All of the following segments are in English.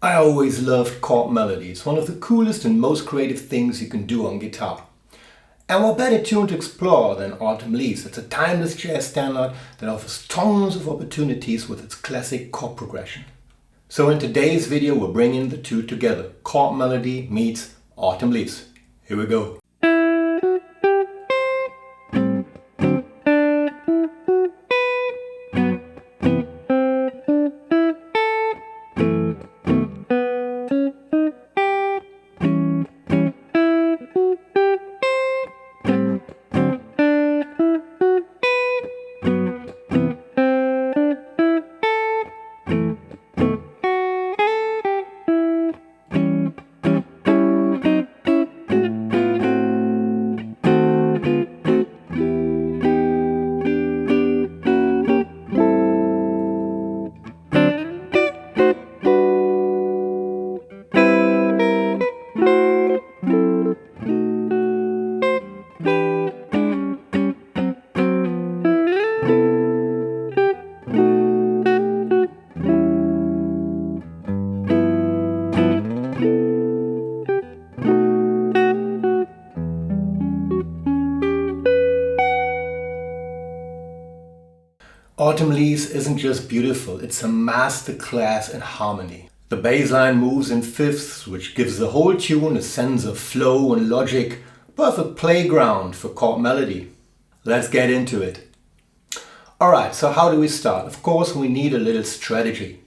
I always loved chord melodies, one of the coolest and most creative things you can do on guitar. And what better tune to explore than Autumn Leaves? It's a timeless jazz standard that offers tons of opportunities with its classic chord progression. So in today's video we're bringing the two together, chord melody meets Autumn Leaves. Here we go. Autumn Leaves isn't just beautiful, it's a masterclass in harmony. The bass line moves in fifths, which gives the whole tune a sense of flow and logic, perfect playground for chord melody. Let's get into it. Alright, so how do we start? Of course we need a little strategy.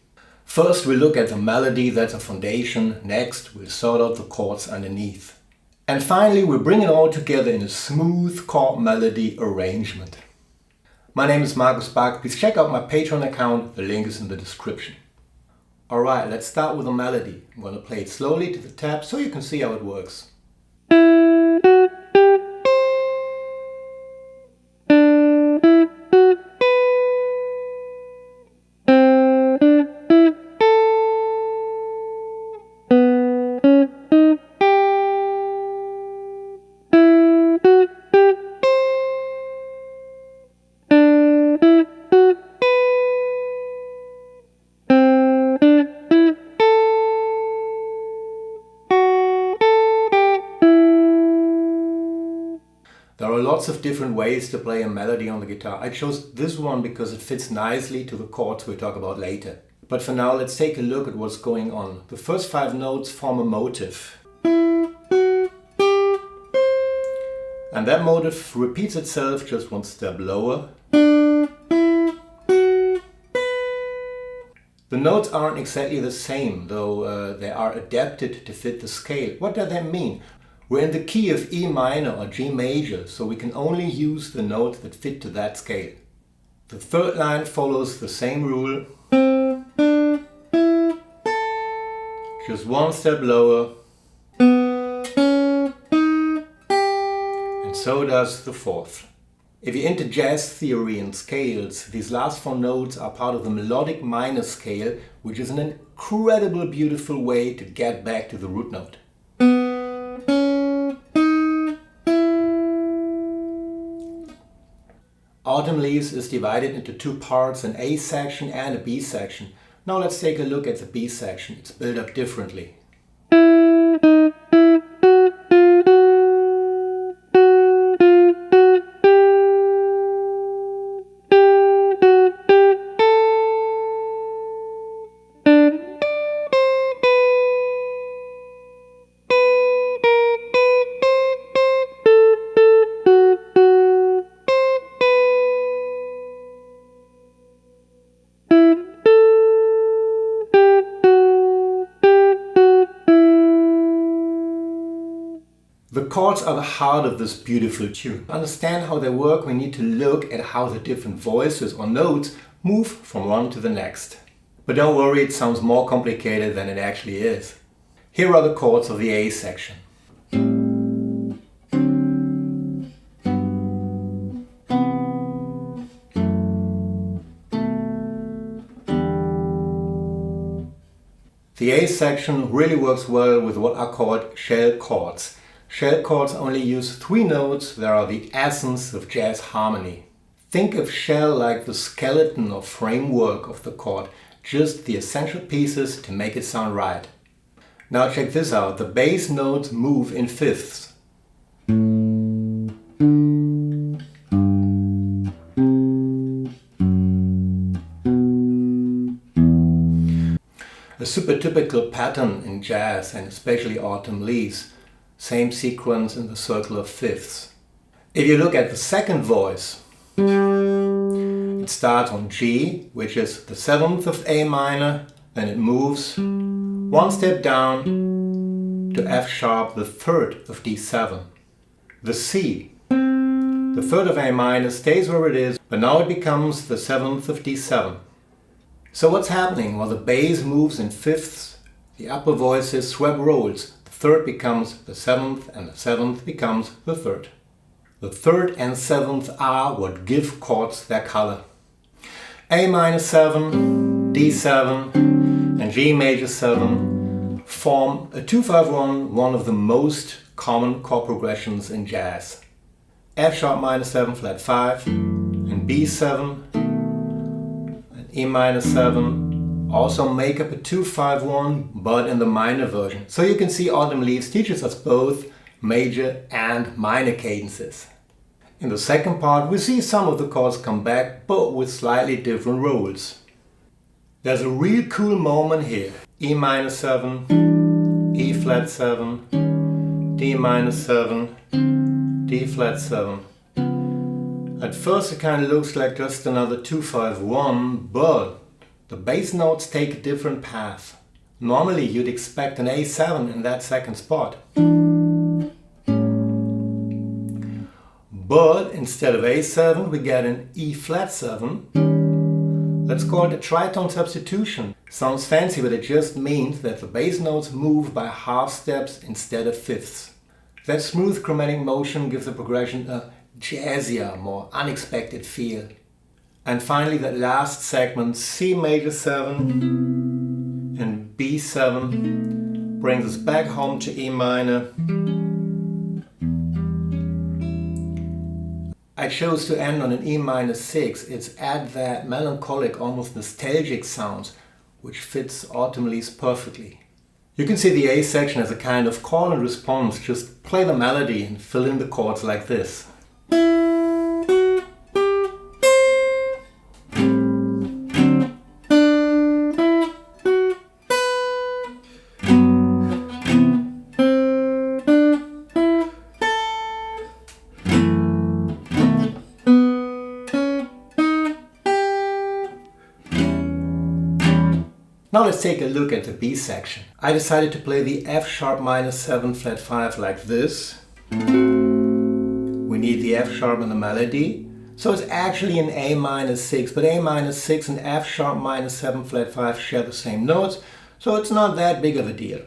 First we look at the melody, that's a foundation. Next we'll sort out the chords underneath. And finally we bring it all together in a smooth chord melody arrangement. My name is Markus. Please check out my Patreon account, the link is in the description. Alright, let's start with the melody. I'm going to play it slowly to the tab so you can see how it works. There are lots of different ways to play a melody on the guitar. I chose this one because it fits nicely to the chords we'll talk about later. But for now, let's take a look at what's going on. The first 5 notes form a motive. And that motive repeats itself just one step lower. The notes aren't exactly the same, though they are adapted to fit the scale. What does that mean? We're in the key of E minor or G major, so we can only use the notes that fit to that scale. The third line follows the same rule. Just one step lower. And so does the fourth. If you're into jazz theory and scales, these last 4 notes are part of the melodic minor scale, which is an incredible beautiful way to get back to the root note. Autumn Leaves is divided into 2 parts, an A section and a B section. Now let's take a look at the B section. It's built up differently. The chords are the heart of this beautiful tune. To understand how they work, we need to look at how the different voices or notes move from one to the next. But don't worry, it sounds more complicated than it actually is. Here are the chords of the A section. The A section really works well with what are called shell chords. Shell chords only use 3 notes that are the essence of jazz harmony. Think of shell like the skeleton or framework of the chord. just the essential pieces to make it sound right. Now check this out, the bass notes move in fifths. A super typical pattern in jazz and especially autumn leaves, same sequence in the circle of fifths. If you look at the second voice, it starts on G, which is the 7th of A minor, then it moves one step down to F sharp, the 3rd of D7. The C, the 3rd of A minor, stays where it is, but now it becomes the 7th of D7. So what's happening? Well, the bass moves in fifths, the upper voices swap roles. The 3rd becomes the 7th and the 7th becomes the 3rd. The 3rd and 7th are what give chords their color. A minor 7, D7 and G major 7 form a 2-5-1, one of the most common chord progressions in jazz. F sharp minor 7 flat 5 and B7 and E minor 7 also make up a 2-5-1, but in the minor version. So you can see Autumn Leaves teaches us both major and minor cadences. In the second part we see some of the chords come back, but with slightly different roles. There's a real cool moment here. E minor 7, E flat 7, D minor 7, D flat 7. At first it kind of looks like just another 2-5-1, but the bass notes take a different path. Normally you'd expect an A7 in that second spot. But instead of A7 we get an E flat 7. Let's call it a tritone substitution. Sounds fancy, but it just means that the bass notes move by half steps instead of fifths. That smooth chromatic motion gives the progression a jazzier, more unexpected feel. And finally that last segment, C major 7 and B7, brings us back home to E minor. I chose to end on an E minor 6. It's at that melancholic, almost nostalgic sound, which fits Autumn Leaves perfectly. You can see the A section as a kind of call and response. Just play the melody and fill in the chords like this. Now let's take a look at the B section. I decided to play the F sharp minor 7 flat 5 like this. We need the F sharp in the melody, so it's actually an A minor 6, but A minor 6 and F sharp minor 7 flat 5 share the same notes, so it's not that big of a deal.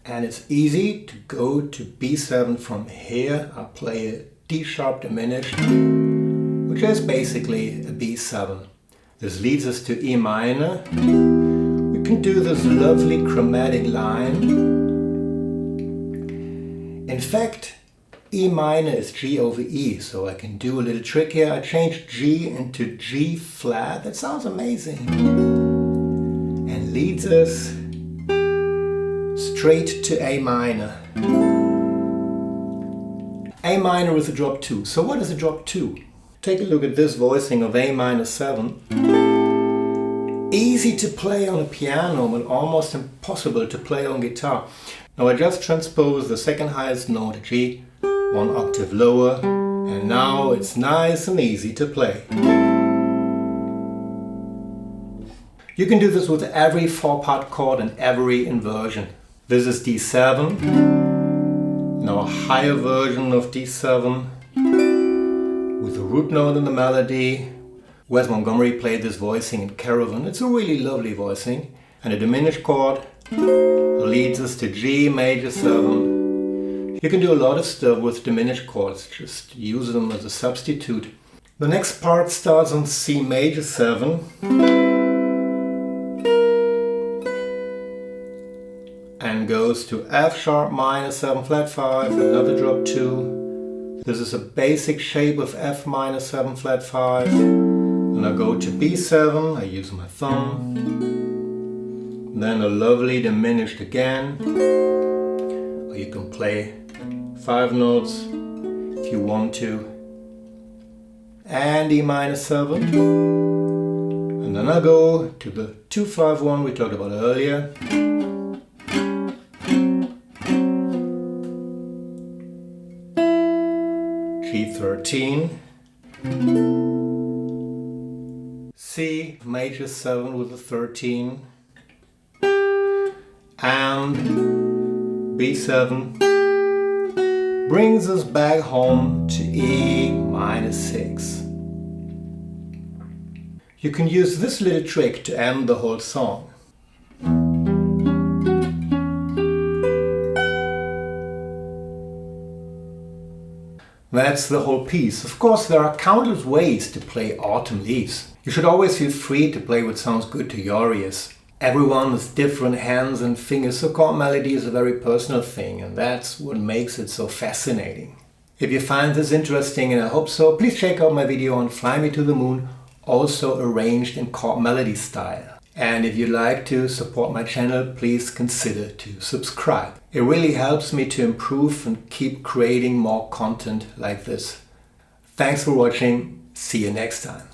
And it's easy to go to B7 from here. I'll play a D sharp diminished, which is basically a B7. This leads us to E minor. We can do this lovely chromatic line. In fact, E minor is G over E, so I can do a little trick here. I change G into G flat. That sounds amazing. And leads us straight to A minor. A minor with a drop 2. So what is a drop 2? Take a look at this voicing of A minor 7. Easy to play on a piano, but almost impossible to play on guitar. Now I just transposed the second highest note, G, one octave lower, and now it's nice and easy to play. You can do this with every 4-part chord and every inversion. This is D7, now a higher version of D7, with a root note in the melody. Wes Montgomery played this voicing in Caravan. It's a really lovely voicing. And a diminished chord leads us to G major 7. You can do a lot of stuff with diminished chords, just use them as a substitute. The next part starts on C major 7. And goes to F sharp minor 7 flat 5, another drop 2. This is a basic shape of F minor 7 flat 5. And I go to B7, I use my thumb. then a lovely diminished again. Or you can play 5 notes if you want to. And E minor 7. And then I go to the 2-5-1 we talked about earlier. G13. C major 7 with a 13. And B7 brings us back home to E minor 6. You can use this little trick to end the whole song. That's the whole piece. Of course, there are countless ways to play Autumn Leaves. You should always feel free to play what sounds good to your ears. Everyone has different hands and fingers, so chord melody is a very personal thing, and that's what makes it so fascinating. If you find this interesting, and I hope so, please check out my video on Fly Me to the Moon, also arranged in chord melody style. And if you'd like to support my channel, please consider to subscribe. It really helps me to improve and keep creating more content like this. Thanks for watching. See you next time.